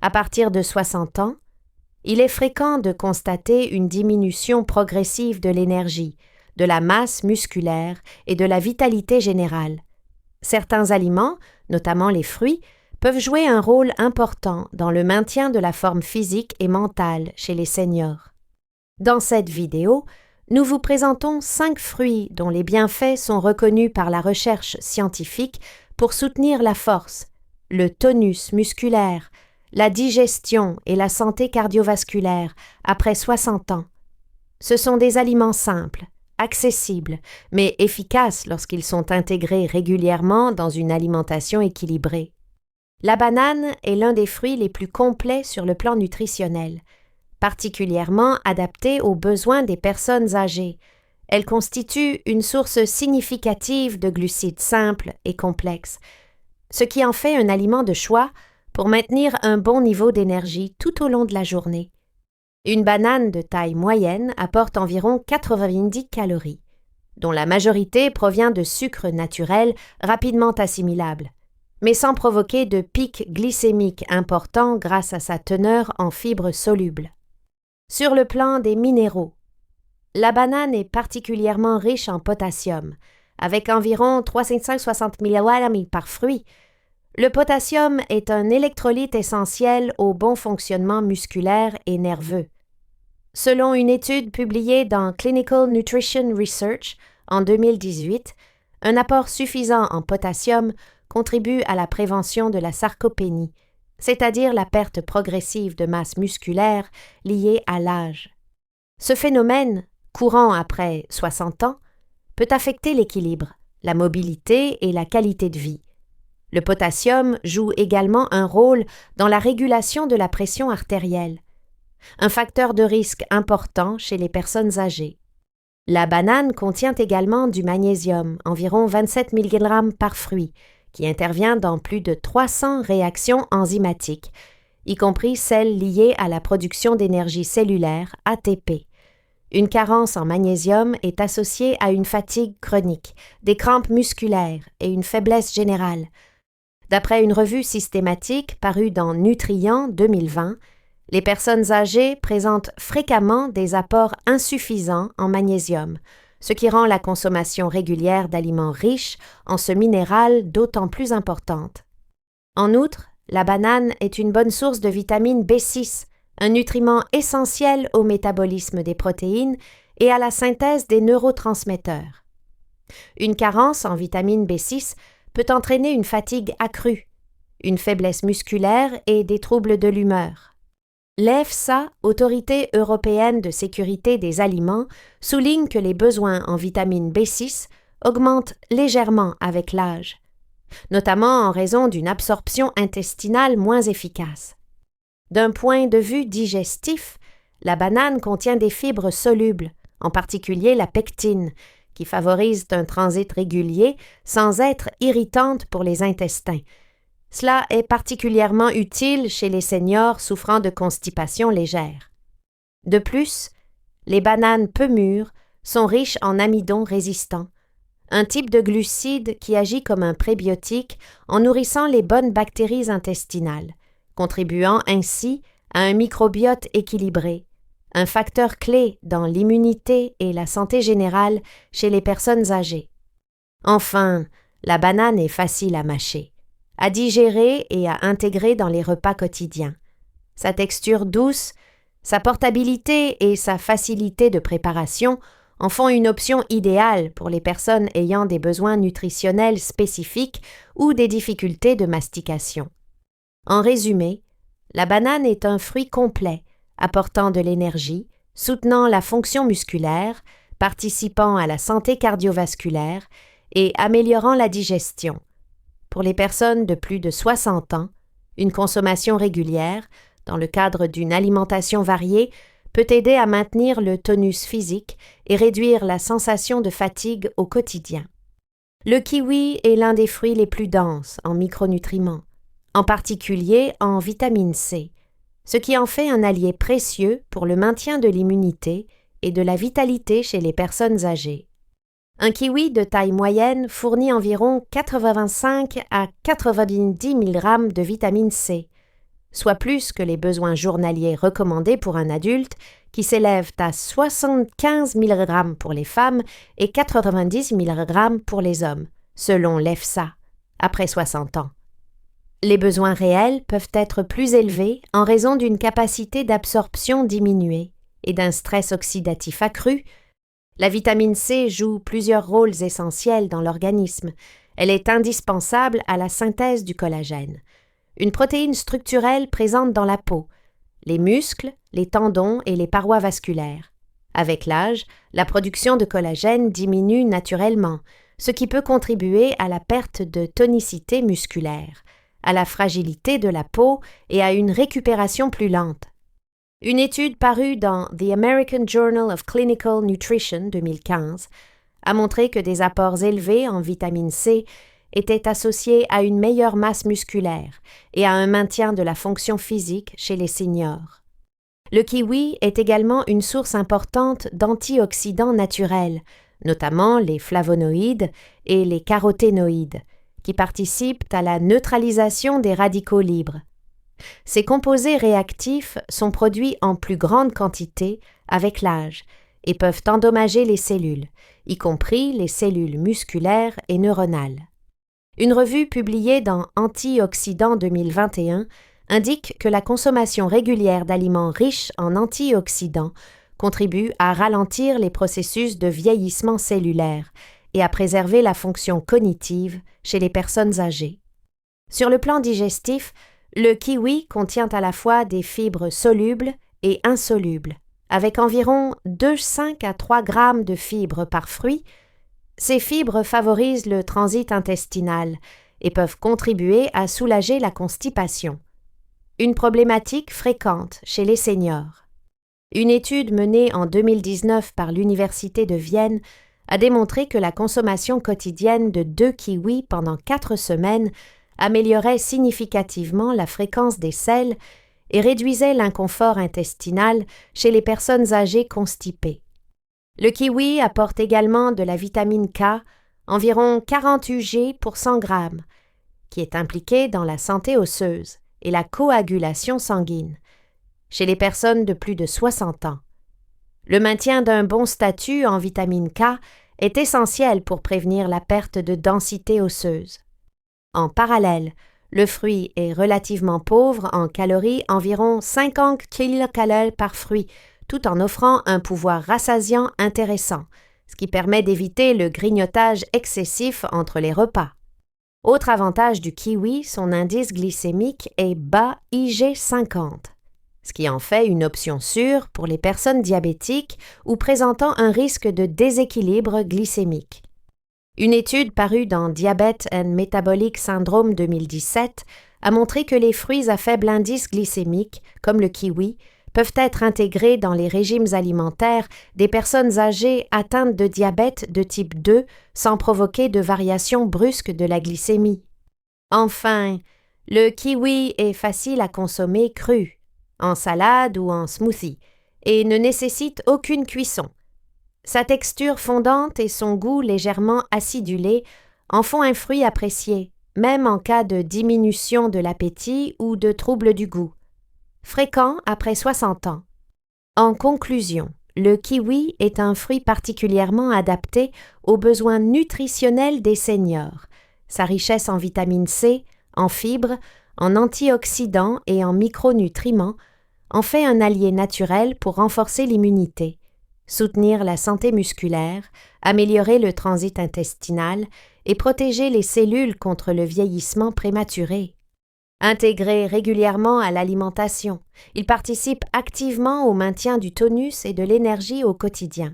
À partir de 60 ans, il est fréquent de constater une diminution progressive de l'énergie, de la masse musculaire et de la vitalité générale. Certains aliments, notamment les fruits, peuvent jouer un rôle important dans le maintien de la forme physique et mentale chez les seniors. Dans cette vidéo, nous vous présentons 5 fruits dont les bienfaits sont reconnus par la recherche scientifique pour soutenir la force, le tonus musculaire, la digestion et la santé cardiovasculaire après 60 ans. Ce sont des aliments simples, accessibles, mais efficaces lorsqu'ils sont intégrés régulièrement dans une alimentation équilibrée. La banane est l'un des fruits les plus complets sur le plan nutritionnel, particulièrement adapté aux besoins des personnes âgées. Elle constitue une source significative de glucides simples et complexes, ce qui en fait un aliment de choix pour maintenir un bon niveau d'énergie tout au long de la journée. Une banane de taille moyenne apporte environ 90 calories, dont la majorité provient de sucre naturel rapidement assimilable, mais sans provoquer de pic glycémique important grâce à sa teneur en fibres solubles. Sur le plan des minéraux, la banane est particulièrement riche en potassium, avec environ 360 mg par fruit. Le potassium est un électrolyte essentiel au bon fonctionnement musculaire et nerveux. Selon une étude publiée dans Clinical Nutrition Research en 2018, un apport suffisant en potassium contribue à la prévention de la sarcopénie, c'est-à-dire la perte progressive de masse musculaire liée à l'âge. Ce phénomène, courant après 60 ans, peut affecter l'équilibre, la mobilité et la qualité de vie. Le potassium joue également un rôle dans la régulation de la pression artérielle, un facteur de risque important chez les personnes âgées. La banane contient également du magnésium, environ 27 mg par fruit, qui intervient dans plus de 300 réactions enzymatiques, y compris celles liées à la production d'énergie cellulaire, ATP. Une carence en magnésium est associée à une fatigue chronique, des crampes musculaires et une faiblesse générale. D'après une revue systématique parue dans Nutrient 2020, les personnes âgées présentent fréquemment des apports insuffisants en magnésium, ce qui rend la consommation régulière d'aliments riches en ce minéral d'autant plus importante. En outre, la banane est une bonne source de vitamine B6, un nutriment essentiel au métabolisme des protéines et à la synthèse des neurotransmetteurs. Une carence en vitamine B6 peut entraîner une fatigue accrue, une faiblesse musculaire et des troubles de l'humeur. L'EFSA, Autorité européenne de sécurité des aliments, souligne que les besoins en vitamine B6 augmentent légèrement avec l'âge, notamment en raison d'une absorption intestinale moins efficace. D'un point de vue digestif, la banane contient des fibres solubles, en particulier la pectine, qui favorise un transit régulier sans être irritante pour les intestins. Cela est particulièrement utile chez les seniors souffrant de constipation légère. De plus, les bananes peu mûres sont riches en amidon résistant, un type de glucide qui agit comme un prébiotique en nourrissant les bonnes bactéries intestinales, contribuant ainsi à un microbiote équilibré, un facteur clé dans l'immunité et la santé générale chez les personnes âgées. Enfin, la banane est facile à mâcher, à digérer et à intégrer dans les repas quotidiens. Sa texture douce, sa portabilité et sa facilité de préparation en font une option idéale pour les personnes ayant des besoins nutritionnels spécifiques ou des difficultés de mastication. En résumé, la banane est un fruit complet, apportant de l'énergie, soutenant la fonction musculaire, participant à la santé cardiovasculaire et améliorant la digestion. Pour les personnes de plus de 60 ans, une consommation régulière, dans le cadre d'une alimentation variée, peut aider à maintenir le tonus physique et réduire la sensation de fatigue au quotidien. Le kiwi est l'un des fruits les plus denses en micronutriments, en particulier en vitamine C, ce qui en fait un allié précieux pour le maintien de l'immunité et de la vitalité chez les personnes âgées. Un kiwi de taille moyenne fournit environ 85 à 90 mg de vitamine C, soit plus que les besoins journaliers recommandés pour un adulte, qui s'élèvent à 75 mg pour les femmes et 90 mg pour les hommes, selon l'EFSA, après 60 ans. Les besoins réels peuvent être plus élevés en raison d'une capacité d'absorption diminuée et d'un stress oxydatif accru. La vitamine C joue plusieurs rôles essentiels dans l'organisme. Elle est indispensable à la synthèse du collagène, une protéine structurelle présente dans la peau, les muscles, les tendons et les parois vasculaires. Avec l'âge, la production de collagène diminue naturellement, ce qui peut contribuer à la perte de tonicité musculaire, à la fragilité de la peau et à une récupération plus lente. Une étude parue dans The American Journal of Clinical Nutrition 2015 a montré que des apports élevés en vitamine C étaient associés à une meilleure masse musculaire et à un maintien de la fonction physique chez les seniors. Le kiwi est également une source importante d'antioxydants naturels, notamment les flavonoïdes et les caroténoïdes, qui participent à la neutralisation des radicaux libres. Ces composés réactifs sont produits en plus grande quantité avec l'âge et peuvent endommager les cellules, y compris les cellules musculaires et neuronales. Une revue publiée dans Antioxydants 2021 indique que la consommation régulière d'aliments riches en antioxydants contribue à ralentir les processus de vieillissement cellulaire et à préserver la fonction cognitive chez les personnes âgées. Sur le plan digestif, le kiwi contient à la fois des fibres solubles et insolubles. Avec environ 2,5 à 3 grammes de fibres par fruit, ces fibres favorisent le transit intestinal et peuvent contribuer à soulager la constipation, une problématique fréquente chez les seniors. Une étude menée en 2019 par l'Université de Vienne a démontré que la consommation quotidienne de 2 kiwis pendant 4 semaines améliorait significativement la fréquence des selles et réduisait l'inconfort intestinal chez les personnes âgées constipées. Le kiwi apporte également de la vitamine K, environ 40 Ug pour 100 grammes, qui est impliquée dans la santé osseuse et la coagulation sanguine, chez les personnes de plus de 60 ans. Le maintien d'un bon statut en vitamine K est essentiel pour prévenir la perte de densité osseuse. En parallèle, le fruit est relativement pauvre en calories, environ 50 kilocalories par fruit, tout en offrant un pouvoir rassasiant intéressant, ce qui permet d'éviter le grignotage excessif entre les repas. Autre avantage du kiwi, son indice glycémique est bas IG50, ce qui en fait une option sûre pour les personnes diabétiques ou présentant un risque de déséquilibre glycémique. Une étude parue dans Diabetes and Metabolic Syndrome 2017 a montré que les fruits à faible indice glycémique, comme le kiwi, peuvent être intégrés dans les régimes alimentaires des personnes âgées atteintes de diabète de type 2 sans provoquer de variation brusque de la glycémie. Enfin, le kiwi est facile à consommer cru, en salade ou en smoothie, et ne nécessite aucune cuisson. Sa texture fondante et son goût légèrement acidulé en font un fruit apprécié, même en cas de diminution de l'appétit ou de troubles du goût. Fréquent après 60 ans. En conclusion, le kiwi est un fruit particulièrement adapté aux besoins nutritionnels des seniors. Sa richesse en vitamine C, en fibres, en antioxydants et en micronutriments en fait un allié naturel pour renforcer l'immunité, soutenir la santé musculaire, améliorer le transit intestinal et protéger les cellules contre le vieillissement prématuré. Intégré régulièrement à l'alimentation, il participe activement au maintien du tonus et de l'énergie au quotidien.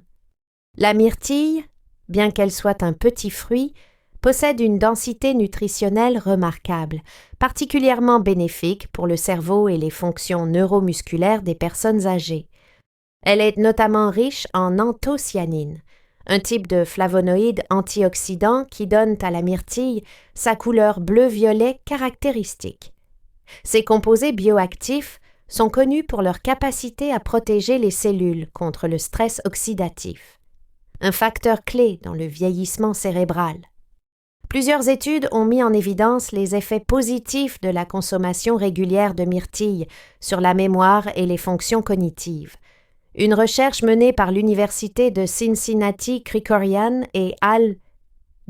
La myrtille, bien qu'elle soit un petit fruit, possède une densité nutritionnelle remarquable, particulièrement bénéfique pour le cerveau et les fonctions neuromusculaires des personnes âgées. Elle est notamment riche en anthocyanine, un type de flavonoïde antioxydant qui donne à la myrtille sa couleur bleu-violet caractéristique. Ces composés bioactifs sont connus pour leur capacité à protéger les cellules contre le stress oxydatif, un facteur clé dans le vieillissement cérébral. Plusieurs études ont mis en évidence les effets positifs de la consommation régulière de myrtilles sur la mémoire et les fonctions cognitives. Une recherche menée par l'Université de Cincinnati Krikorian et al.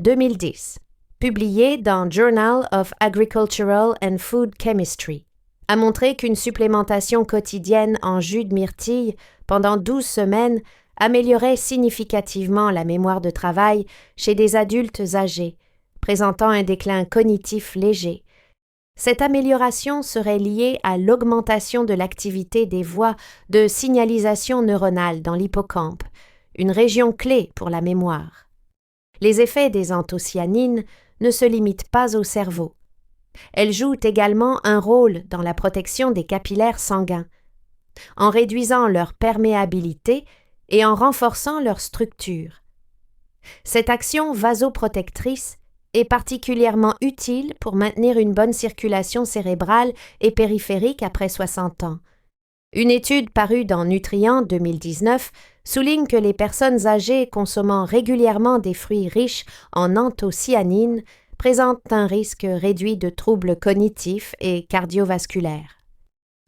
2010, publiée dans Journal of Agricultural and Food Chemistry, a montré qu'une supplémentation quotidienne en jus de myrtille pendant 12 semaines améliorait significativement la mémoire de travail chez des adultes âgés, présentant un déclin cognitif léger. Cette amélioration serait liée à l'augmentation de l'activité des voies de signalisation neuronale dans l'hippocampe, une région clé pour la mémoire. Les effets des anthocyanines ne se limitent pas au cerveau. Elles jouent également un rôle dans la protection des capillaires sanguins, en réduisant leur perméabilité et en renforçant leur structure. Cette action vasoprotectrice est particulièrement utile pour maintenir une bonne circulation cérébrale et périphérique après 60 ans. Une étude parue dans Nutrient 2019 souligne que les personnes âgées consommant régulièrement des fruits riches en anthocyanines présentent un risque réduit de troubles cognitifs et cardiovasculaires.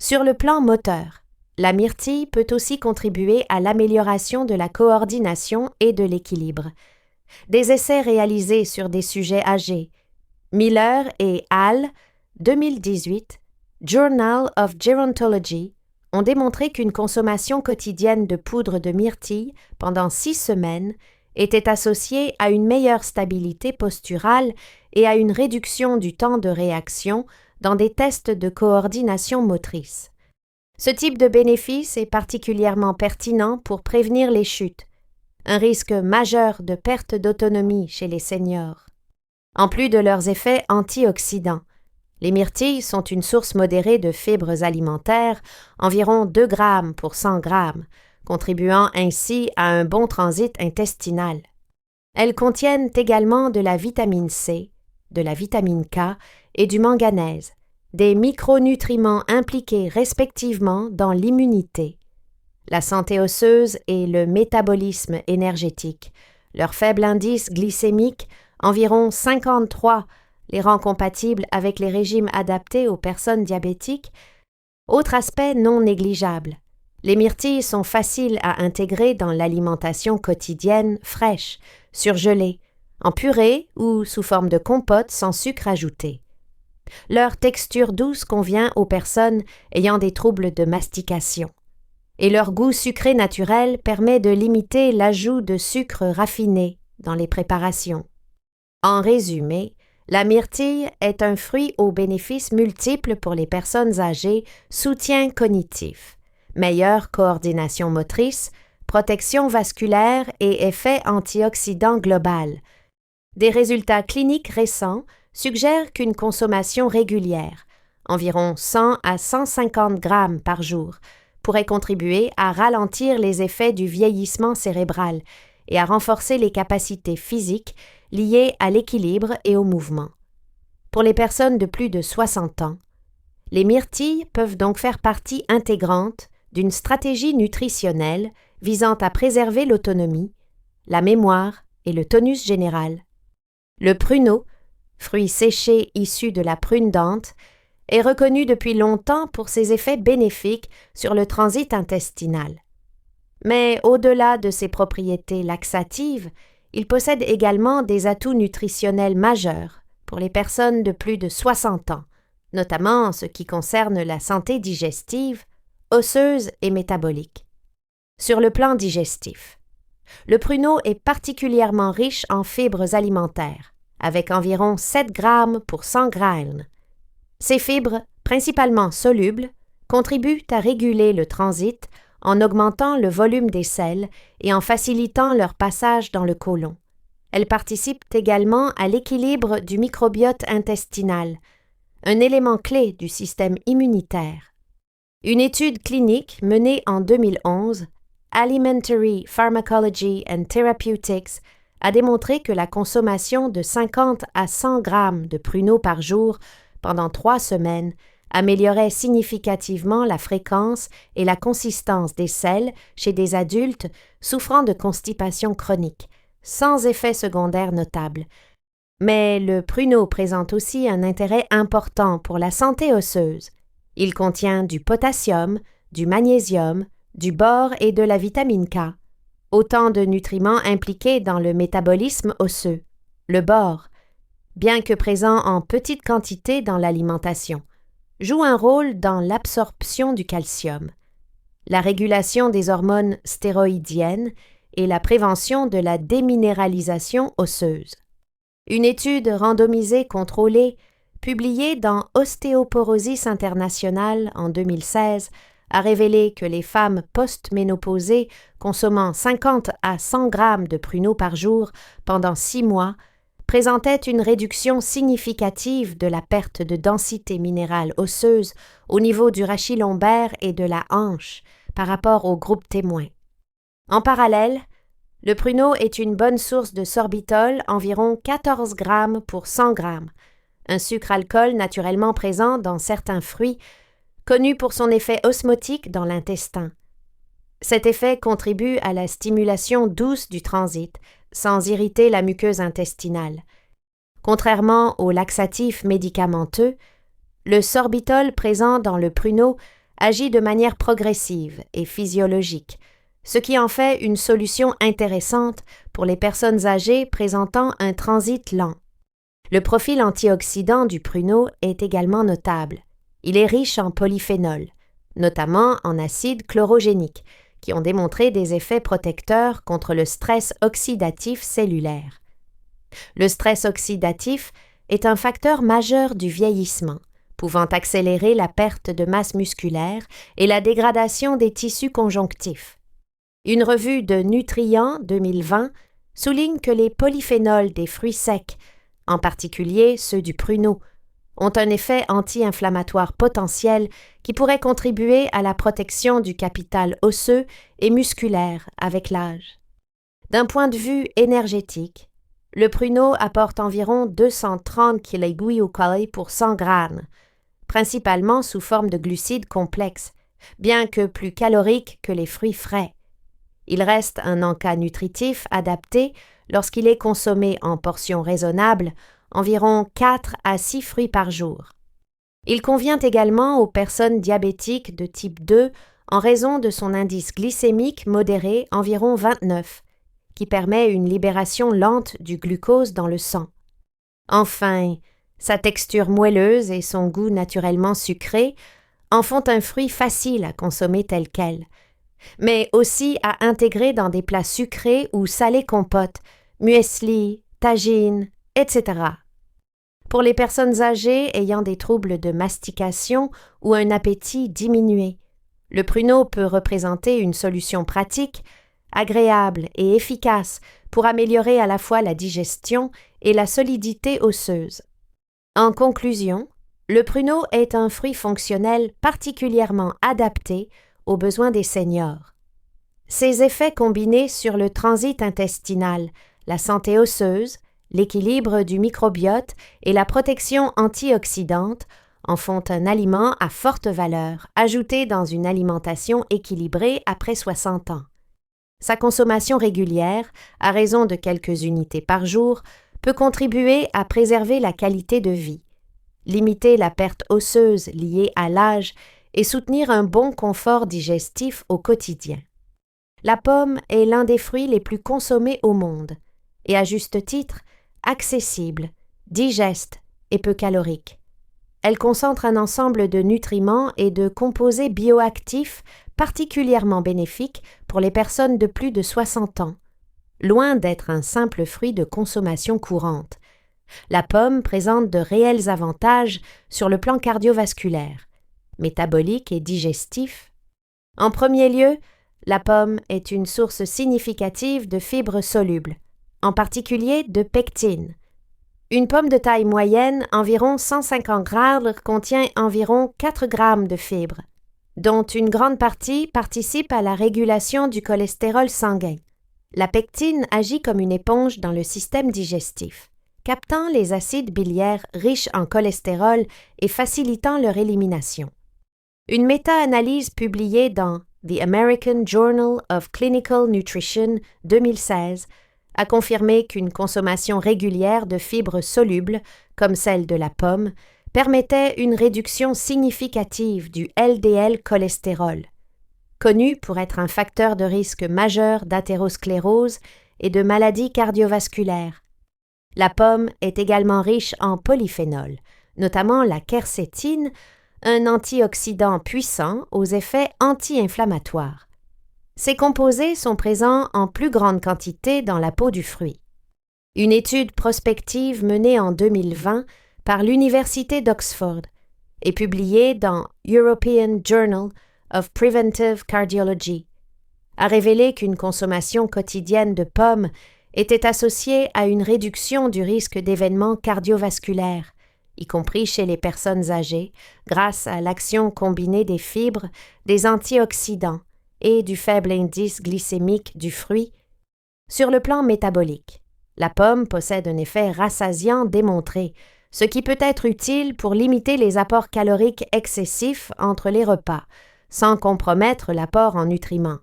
Sur le plan moteur, la myrtille peut aussi contribuer à l'amélioration de la coordination et de l'équilibre. Des essais réalisés sur des sujets âgés, Miller et al. 2018, Journal of Gerontology, ont démontré qu'une consommation quotidienne de poudre de myrtille pendant 6 semaines était associée à une meilleure stabilité posturale et à une réduction du temps de réaction dans des tests de coordination motrice. Ce type de bénéfice est particulièrement pertinent pour prévenir les chutes, un risque majeur de perte d'autonomie chez les seniors. En plus de leurs effets antioxydants, les myrtilles sont une source modérée de fibres alimentaires, environ 2 grammes pour 100 grammes, contribuant ainsi à un bon transit intestinal. Elles contiennent également de la vitamine C, de la vitamine K et du manganèse, des micronutriments impliqués respectivement dans l'immunité, la santé osseuse et le métabolisme énergétique. Leur faible indice glycémique, environ 53, les rend compatibles avec les régimes adaptés aux personnes diabétiques. Autre aspect non négligeable, les myrtilles sont faciles à intégrer dans l'alimentation quotidienne fraîche, surgelée, en purée ou sous forme de compote sans sucre ajouté. Leur texture douce convient aux personnes ayant des troubles de mastication, et leur goût sucré naturel permet de limiter l'ajout de sucre raffiné dans les préparations. En résumé, la myrtille est un fruit aux bénéfices multiples pour les personnes âgées, soutien cognitif, meilleure coordination motrice, protection vasculaire et effet antioxydant global. Des résultats cliniques récents suggèrent qu'une consommation régulière, environ 100 à 150 grammes par jour, pourrait contribuer à ralentir les effets du vieillissement cérébral et à renforcer les capacités physiques liées à l'équilibre et au mouvement. Pour les personnes de plus de 60 ans, les myrtilles peuvent donc faire partie intégrante d'une stratégie nutritionnelle visant à préserver l'autonomie, la mémoire et le tonus général. Le pruneau, fruit séché issu de la prune dente, est reconnu depuis longtemps pour ses effets bénéfiques sur le transit intestinal. Mais au-delà de ses propriétés laxatives, il possède également des atouts nutritionnels majeurs pour les personnes de plus de 60 ans, notamment en ce qui concerne la santé digestive, osseuse et métabolique. Sur le plan digestif, le pruneau est particulièrement riche en fibres alimentaires, avec environ 7 grammes pour 100 grammes. Ces fibres, principalement solubles, contribuent à réguler le transit en augmentant le volume des selles et en facilitant leur passage dans le côlon. Elles participent également à l'équilibre du microbiote intestinal, un élément clé du système immunitaire. Une étude clinique menée en 2011, Alimentary Pharmacology and Therapeutics, a démontré que la consommation de 50 à 100 grammes de pruneaux par jour pendant 3 semaines améliorait significativement la fréquence et la consistance des selles chez des adultes souffrant de constipation chronique, sans effet secondaire notable. Mais le pruneau présente aussi un intérêt important pour la santé osseuse. Il contient du potassium, du magnésium, du bore et de la vitamine K, autant de nutriments impliqués dans le métabolisme osseux. Le bore, bien que présent en petite quantité dans l'alimentation, joue un rôle dans l'absorption du calcium, la régulation des hormones stéroïdiennes et la prévention de la déminéralisation osseuse. Une étude randomisée contrôlée, publiée dans Ostéoporosis International en 2016, a révélé que les femmes post-ménopausées consommant 50 à 100 grammes de pruneaux par jour pendant 6 mois présentaient une réduction significative de la perte de densité minérale osseuse au niveau du rachis lombaire et de la hanche par rapport au groupe témoin. En parallèle, le pruneau est une bonne source de sorbitol, environ 14 grammes pour 100 grammes, un sucre-alcool naturellement présent dans certains fruits, connu pour son effet osmotique dans l'intestin. Cet effet contribue à la stimulation douce du transit, sans irriter la muqueuse intestinale. Contrairement aux laxatifs médicamenteux, le sorbitol présent dans le pruneau agit de manière progressive et physiologique, ce qui en fait une solution intéressante pour les personnes âgées présentant un transit lent. Le profil antioxydant du pruneau est également notable. Il est riche en polyphénols, notamment en acides chlorogéniques, qui ont démontré des effets protecteurs contre le stress oxydatif cellulaire. Le stress oxydatif est un facteur majeur du vieillissement, pouvant accélérer la perte de masse musculaire et la dégradation des tissus conjonctifs. Une revue de Nutrient 2020 souligne que les polyphénols des fruits secs, en particulier ceux du pruneau, ont un effet anti-inflammatoire potentiel qui pourrait contribuer à la protection du capital osseux et musculaire avec l'âge. D'un point de vue énergétique, le pruneau apporte environ 230 kcal pour 100 grammes, principalement sous forme de glucides complexes, bien que plus caloriques que les fruits frais. Il reste un encas nutritif adapté lorsqu'il est consommé en portions raisonnables, environ 4 à 6 fruits par jour. Il convient également aux personnes diabétiques de type 2 en raison de son indice glycémique modéré, environ 29, qui permet une libération lente du glucose dans le sang. Enfin, sa texture moelleuse et son goût naturellement sucré en font un fruit facile à consommer tel quel, mais aussi à intégrer dans des plats sucrés ou salés compotes, muesli, tagine, etc. Pour les personnes âgées ayant des troubles de mastication ou un appétit diminué, le pruneau peut représenter une solution pratique, agréable et efficace pour améliorer à la fois la digestion et la solidité osseuse. En conclusion, le pruneau est un fruit fonctionnel particulièrement adapté aux besoins des seniors. Ses effets combinés sur le transit intestinal, la santé osseuse, l'équilibre du microbiote et la protection antioxydante en font un aliment à forte valeur, ajouté dans une alimentation équilibrée après 60 ans. Sa consommation régulière, à raison de quelques unités par jour, peut contribuer à préserver la qualité de vie, limiter la perte osseuse liée à l'âge et soutenir un bon confort digestif au quotidien. La pomme est l'un des fruits les plus consommés au monde et, à juste titre, accessible, digeste et peu calorique. Elle concentre un ensemble de nutriments et de composés bioactifs particulièrement bénéfiques pour les personnes de plus de 60 ans, loin d'être un simple fruit de consommation courante. La pomme présente de réels avantages sur le plan cardiovasculaire, métabolique et digestif. En premier lieu, la pomme est une source significative de fibres solubles, en particulier de pectine. Une pomme de taille moyenne, environ 150 grammes, contient environ 4 grammes de fibres, dont une grande partie participe à la régulation du cholestérol sanguin. La pectine agit comme une éponge dans le système digestif, captant les acides biliaires riches en cholestérol et facilitant leur élimination. Une méta-analyse publiée dans The American Journal of Clinical Nutrition 2016 a confirmé qu'une consommation régulière de fibres solubles, comme celle de la pomme, permettait une réduction significative du LDL cholestérol, connu pour être un facteur de risque majeur d'athérosclérose et de maladies cardiovasculaires. La pomme est également riche en polyphénols, notamment la quercétine, un antioxydant puissant aux effets anti-inflammatoires. Ces composés sont présents en plus grande quantité dans la peau du fruit. Une étude prospective menée en 2020 par l'Université d'Oxford et publiée dans European Journal of Preventive Cardiology a révélé qu'une consommation quotidienne de pommes était associée à une réduction du risque d'événements cardiovasculaires, y compris chez les personnes âgées, grâce à l'action combinée des fibres, des antioxydants et du faible indice glycémique du fruit. Sur le plan métabolique, la pomme possède un effet rassasiant démontré, ce qui peut être utile pour limiter les apports caloriques excessifs entre les repas, sans compromettre l'apport en nutriments.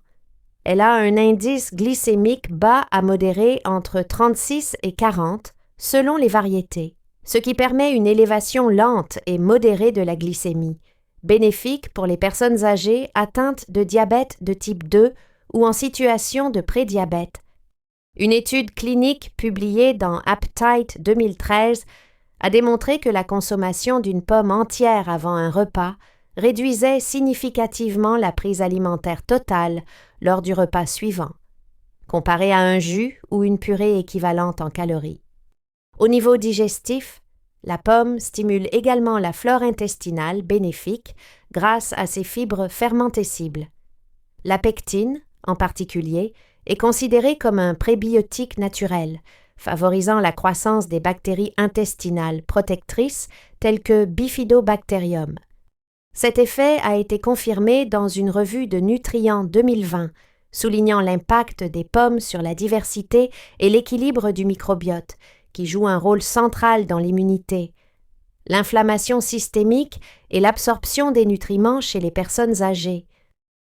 Elle a un indice glycémique bas à modéré entre 36 et 40, selon les variétés, ce qui permet une élévation lente et modérée de la glycémie, bénéfique pour les personnes âgées atteintes de diabète de type 2 ou en situation de prédiabète. Une étude clinique publiée dans Appetite 2013 a démontré que la consommation d'une pomme entière avant un repas réduisait significativement la prise alimentaire totale lors du repas suivant, comparé à un jus ou une purée équivalente en calories. Au niveau digestif, la pomme stimule également la flore intestinale bénéfique grâce à ses fibres fermentescibles. La pectine, en particulier, est considérée comme un prébiotique naturel, favorisant la croissance des bactéries intestinales protectrices telles que Bifidobacterium. Cet effet a été confirmé dans une revue de Nutrients 2020, soulignant l'impact des pommes sur la diversité et l'équilibre du microbiote, qui joue un rôle central dans l'immunité, l'inflammation systémique et l'absorption des nutriments chez les personnes âgées.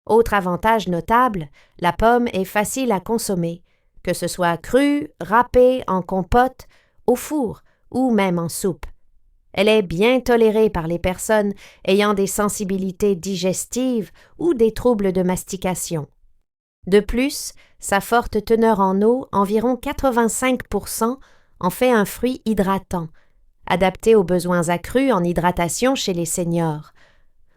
Autre avantage notable, la pomme est facile à consommer, que ce soit crue, râpée, en compote, au four ou même en soupe. Elle est bien tolérée par les personnes ayant des sensibilités digestives ou des troubles de mastication. De plus, sa forte teneur en eau, environ 85%, en fait un fruit hydratant, adapté aux besoins accrus en hydratation chez les seniors,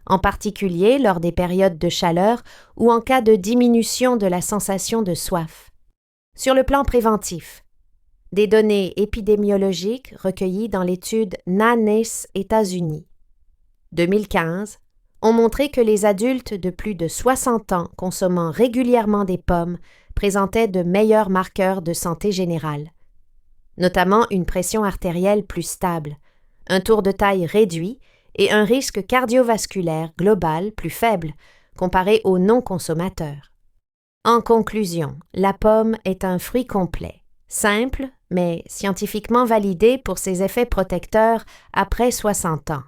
en particulier lors des périodes de chaleur ou en cas de diminution de la sensation de soif. Sur le plan préventif, des données épidémiologiques recueillies dans l'étude NANES États-Unis 2015 ont montré que les adultes de plus de 60 ans consommant régulièrement des pommes présentaient de meilleurs marqueurs de santé générale, notamment une pression artérielle plus stable, un tour de taille réduit et un risque cardiovasculaire global plus faible comparé aux non-consommateurs. En conclusion, la pomme est un fruit complet, simple mais scientifiquement validé pour ses effets protecteurs après 60 ans.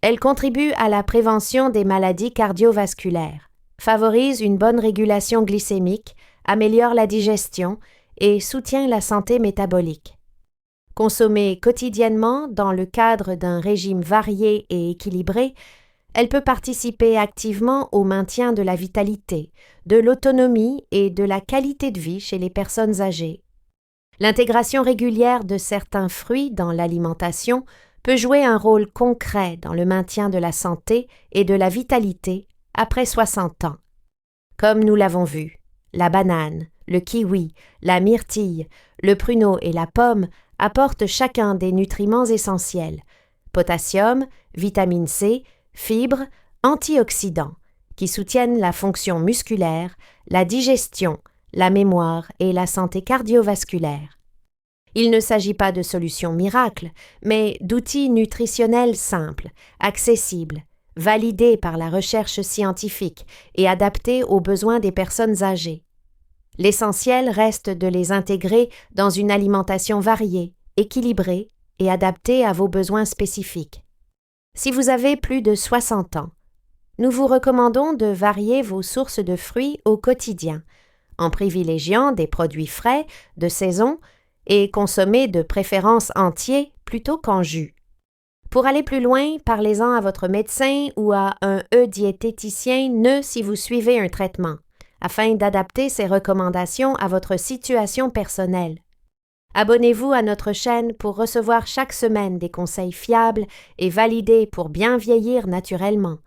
Elle contribue à la prévention des maladies cardiovasculaires, favorise une bonne régulation glycémique, améliore la digestion et soutient la santé métabolique. Consommée quotidiennement dans le cadre d'un régime varié et équilibré, elle peut participer activement au maintien de la vitalité, de l'autonomie et de la qualité de vie chez les personnes âgées. L'intégration régulière de certains fruits dans l'alimentation peut jouer un rôle concret dans le maintien de la santé et de la vitalité après 60 ans. Comme nous l'avons vu, la banane, le kiwi, la myrtille, le pruneau et la pomme apportent chacun des nutriments essentiels, potassium, vitamine C, fibres, antioxydants, qui soutiennent la fonction musculaire, la digestion, la mémoire et la santé cardiovasculaire. Il ne s'agit pas de solutions miracles, mais d'outils nutritionnels simples, accessibles, validés par la recherche scientifique et adaptés aux besoins des personnes âgées. L'essentiel reste de les intégrer dans une alimentation variée, équilibrée et adaptée à vos besoins spécifiques. Si vous avez plus de 60 ans, nous vous recommandons de varier vos sources de fruits au quotidien, en privilégiant des produits frais, de saison, et consommez de préférence entiers plutôt qu'en jus. Pour aller plus loin, parlez-en à votre médecin ou à un diététicien si vous suivez un traitement, afin d'adapter ces recommandations à votre situation personnelle. Abonnez-vous à notre chaîne pour recevoir chaque semaine des conseils fiables et validés pour bien vieillir naturellement.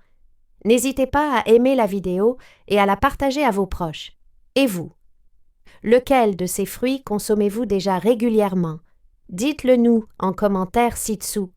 N'hésitez pas à aimer la vidéo et à la partager à vos proches. Et vous? Lequel de ces fruits consommez-vous déjà régulièrement? Dites-le nous en commentaire ci-dessous.